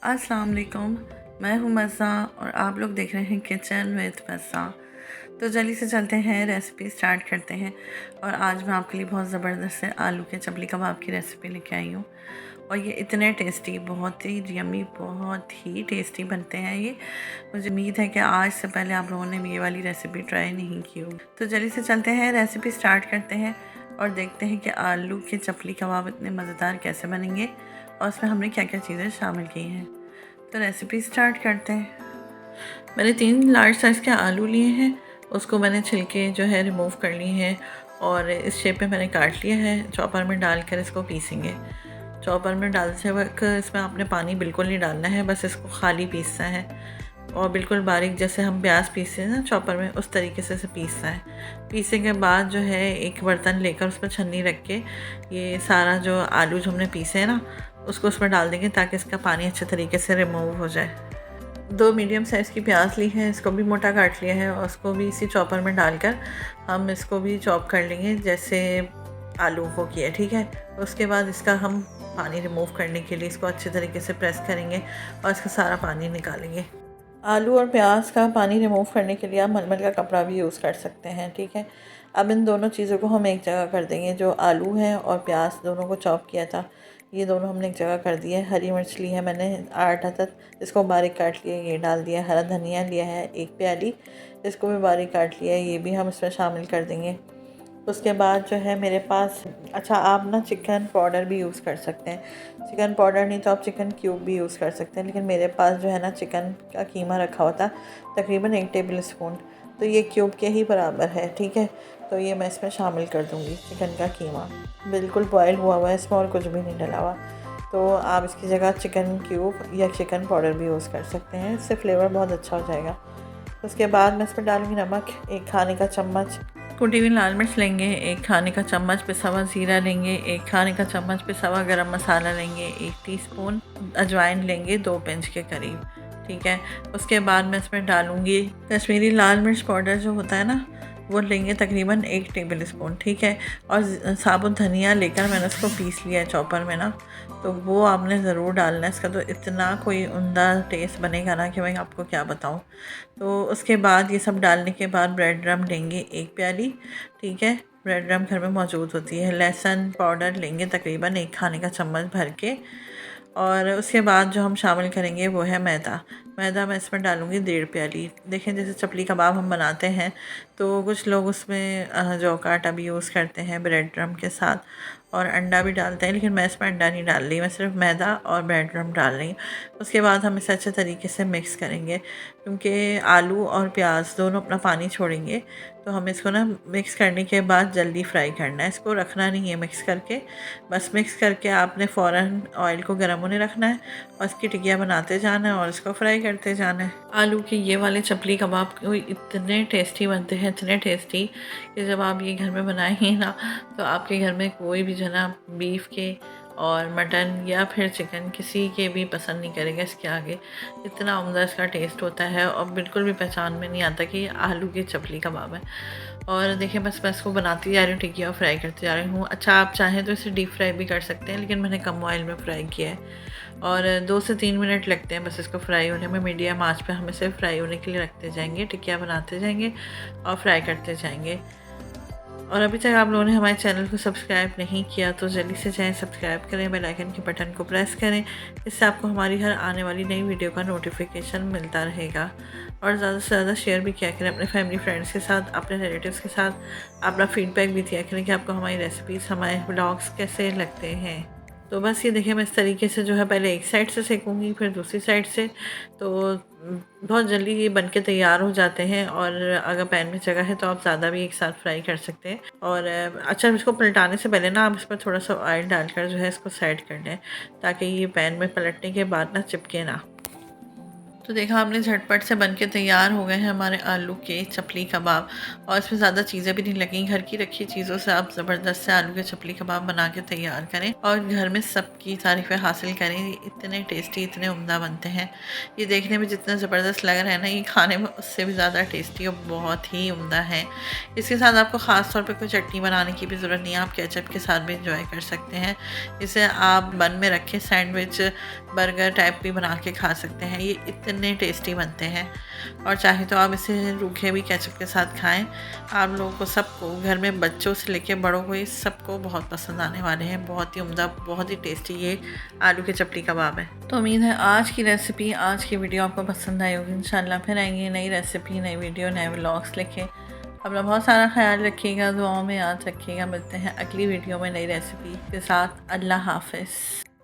अस्सलाम वालेकुम। मैं हूँ मज़ा और आप लोग देख रहे हैं किचन विद मज़ा। तो जल्दी से चलते हैं, रेसिपी स्टार्ट करते हैं। और आज मैं आपके लिए बहुत ज़बरदस्त से आलू के चपली कबाब की रेसिपी लेके आई हूँ। और ये इतने टेस्टी, बहुत ही यम्मी, बहुत ही टेस्टी बनते हैं ये। मुझे उम्मीद है कि आज से पहले आप लोगों ने ये वाली रेसिपी ट्राई नहीं की होगी। तो जल्दी से चलते हैं, रेसिपी स्टार्ट करते हैं और देखते हैं कि आलू के चपली कबाब इतने मज़ेदार कैसे बनेंगे और उसमें हमने क्या क्या चीज़ें शामिल की हैं। तो रेसिपी स्टार्ट करते हैं। मैंने 3 लार्ज साइज़ के आलू लिए हैं, उसको मैंने छिलके जो है रिमूव कर लिए हैं और इस शेप में मैंने काट लिया है। चॉपर में डालकर इसको पीसेंगे। चॉपर में डालते वक्त इसमें आपने पानी बिल्कुल नहीं डालना है, बस इसको खाली पीसना है और बिल्कुल बारीक, जैसे हम प्याज पीसते हैं ना चॉपर में, उस तरीके से इसे पीसना है। पीसने के बाद जो है एक बर्तन लेकर उस पर छन्नी रख के ये सारा जो आलू जो हमने पीसे हैं ना, उसको उसमें डाल देंगे ताकि इसका पानी अच्छे तरीके से रिमूव हो जाए। 2 मीडियम साइज़ की प्याज ली है, इसको भी मोटा काट लिया है और उसको भी इसी चॉपर में डालकर हम इसको भी चॉप कर लेंगे जैसे आलू को किया, ठीक है। उसके बाद इसका हम पानी रिमूव करने के लिए इसको अच्छे तरीके से प्रेस करेंगे और इसका सारा पानी निकालेंगे। आलू और प्याज का पानी रिमूव करने के लिए आप मलमल का कपड़ा भी यूज़ कर सकते हैं, ठीक है। अब इन दोनों चीज़ों को हम एक जगह कर देंगे। जो आलू है और प्याज दोनों को चॉप किया था, ये दोनों हमने एक जगह कर दिया है। हरी मिर्च ली है मैंने 8 अदद, इसको बारीक काट लिया, ये डाल दिया। हरा धनिया लिया है 1 प्याली, इसको भी बारीक काट लिया है, ये भी हम इसमें शामिल कर देंगे। उसके बाद जो है मेरे पास, अच्छा आप ना चिकन पाउडर भी यूज़ कर सकते हैं। चिकन पाउडर नहीं तो आप चिकन क्यूब भी यूज़ कर सकते हैं, लेकिन मेरे पास जो है ना चिकन का कीमा रखा हुआ था, तकरीबन 1 टेबल स्पून, तो ये क्यूब के ही बराबर है, ठीक है। तो ये मैं इसमें शामिल कर दूँगी। चिकन का कीमा बिल्कुल बॉयल हुआ हुआ है, इसमें और कुछ भी नहीं डला हुआ। तो आप इसकी जगह चिकन क्यूब या चिकन पाउडर भी यूज़ कर सकते हैं, इससे फ्लेवर बहुत अच्छा हो जाएगा। उसके बाद मैं इसमें डालूँगी नमक 1 खाने का चम्मच, कुटी हुई लाल मिर्च लेंगे 1 खाने का चम्मच, पिसा हुआ ज़ीरा लेंगे 1 खाने का चम्मच, पिसा हुआ गरम मसाला लेंगे 1 टीस्पून, अजवाइन लेंगे 2 पिंच के करीब, ठीक है। उसके बाद मैं इसमें डालूँगी कश्मीरी लाल मिर्च पाउडर जो होता है ना, वो लेंगे तकरीबन 1 टेबल स्पून, ठीक है। और साबुत धनिया लेकर मैंने उसको पीस लिया है चॉपर में ना, तो वो आपने ज़रूर डालना है। इसका तो इतना कोई उम्दा टेस्ट बनेगा ना कि मैं आपको क्या बताऊँ। तो उसके बाद ये सब डालने के बाद ब्रेड क्रम लेंगे 1 प्याली, ठीक है। ब्रेड क्रम घर में मौजूद होती है। लहसुन पाउडर लेंगे तकरीबन 1 खाने का चम्मच भर के। और उसके बाद जो हम शामिल करेंगे वो है मैदा। मैदा मैं इसमें डालूँगी 1.5 प्याली। देखें जैसे चपली कबाब हम बनाते हैं तो कुछ लोग उसमें जौ का आटा भी यूज़ करते हैं ब्रेड क्रम के साथ, और अंडा भी डालते हैं, लेकिन मैं इसमें अंडा नहीं डाल रही, मैं सिर्फ मैदा और ब्रेड क्रम डाल रही हूँ। उसके बाद हम इसे अच्छे तरीके से मिक्स करेंगे, क्योंकि आलू और प्याज दोनों अपना पानी छोड़ेंगे। तो हमें इसको ना मिक्स करने के बाद जल्दी फ्राई करना है, इसको रखना नहीं है मिक्स करके। बस मिक्स करके आपने फ़ौरन ऑयल को गर्म होने रखना है और इसकी टिकिया बनाते जाना है और इसको फ्राई करते जाना है। आलू के ये वाले चपली कबाब इतने टेस्टी बनते हैं, इतने टेस्टी कि जब आप ये घर में बनाएंगे ना, तो आपके घर में कोई भी जना बीफ के और मटन या फिर चिकन किसी के भी पसंद नहीं करेगा इसके आगे। इतना उम्दा इसका टेस्ट होता है और बिल्कुल भी पहचान में नहीं आता कि ये आलू के चपली कबाब है। और देखिए बस मैं इसको बनाती जा रही हूँ, टिकिया फ्राई करती जा रही हूँ। अच्छा आप चाहें तो इसे डीप फ्राई भी कर सकते हैं, लेकिन मैंने कम ऑयल में फ्राई किया है। और 2 से 3 मिनट लगते हैं बस इसको फ्राई होने में। मीडियम आंच पे हम इसे फ्राई होने के लिए रखते जाएंगे, टिकिया बनाते जाएंगे और फ्राई करते जाएंगे। और अभी तक आप लोगों ने हमारे चैनल को सब्सक्राइब नहीं किया तो जल्दी से जाएं, सब्सक्राइब करें, बेल आइकन के बटन को प्रेस करें, इससे आपको हमारी हर आने वाली नई वीडियो का नोटिफिकेशन मिलता रहेगा। और ज़्यादा से ज़्यादा शेयर भी किया करें अपने फैमिली फ्रेंड्स के साथ, अपने रिलेटिव्स के साथ। अपना फीडबैक भी दिया करें कि आपको हमारी रेसिपीज़, हमारे ब्लॉग्स कैसे लगते हैं। तो बस ये देखिए मैं इस तरीके से जो है पहले एक साइड से सेकूँगी, फिर दूसरी साइड से। तो बहुत जल्दी ये बन के तैयार हो जाते हैं। और अगर पैन में जगह है तो आप ज़्यादा भी एक साथ फ्राई कर सकते हैं। और अच्छा इसको पलटाने से पहले ना आप इस पर थोड़ा सा ऑयल डालकर जो है इसको साइड कर लें, ताकि ये पैन में पलटने के बाद ना चिपके ना। तो देखा आपने, झटपट से बन के तैयार हो गए हैं हमारे आलू के चपली कबाब। और इसमें ज़्यादा चीज़ें भी नहीं लगी, घर की रखी चीज़ों से आप ज़बरदस्त से आलू के चपली कबाब बना के तैयार करें और घर में सबकी तारीफ़ें हासिल करें। इतने टेस्टी, इतने उम्दा बनते हैं। ये देखने में जितना ज़बरदस्त लग रहा है ना, ये खाने में उससे भी ज़्यादा टेस्टी और बहुत ही उम्दा है। इसके साथ आपको ख़ास तौर पर कोई चटनी बनाने की भी ज़रूरत नहीं है, आप केचप के साथ भी इंजॉय कर सकते हैं। इसे आप बन में रखें सैंडविच, बर्गर टाइप भी बना के खा सकते हैं। ये इतने टेस्टी बनते हैं। और चाहे तो आप इसे रूखे भी केचप के साथ खाएं। आप लोगों को, सबको, घर में बच्चों से लेके बड़ों को, ये सबको बहुत पसंद आने वाले हैं। बहुत ही उम्दा, बहुत ही टेस्टी ये आलू के चपली कबाब है। तो उम्मीद है आज की रेसिपी, आज की वीडियो आपको पसंद आई होगी। इंशाल्लाह फिर आएंगे नई रेसिपी, नई वीडियो, नए व्लॉग्स लेके। अपना बहुत सारा ख्याल रखिएगा, दुआओं में याद रखिएगा। मिलते हैं अगली वीडियो में नई रेसिपी के साथ। अल्लाह हाफ़िज़।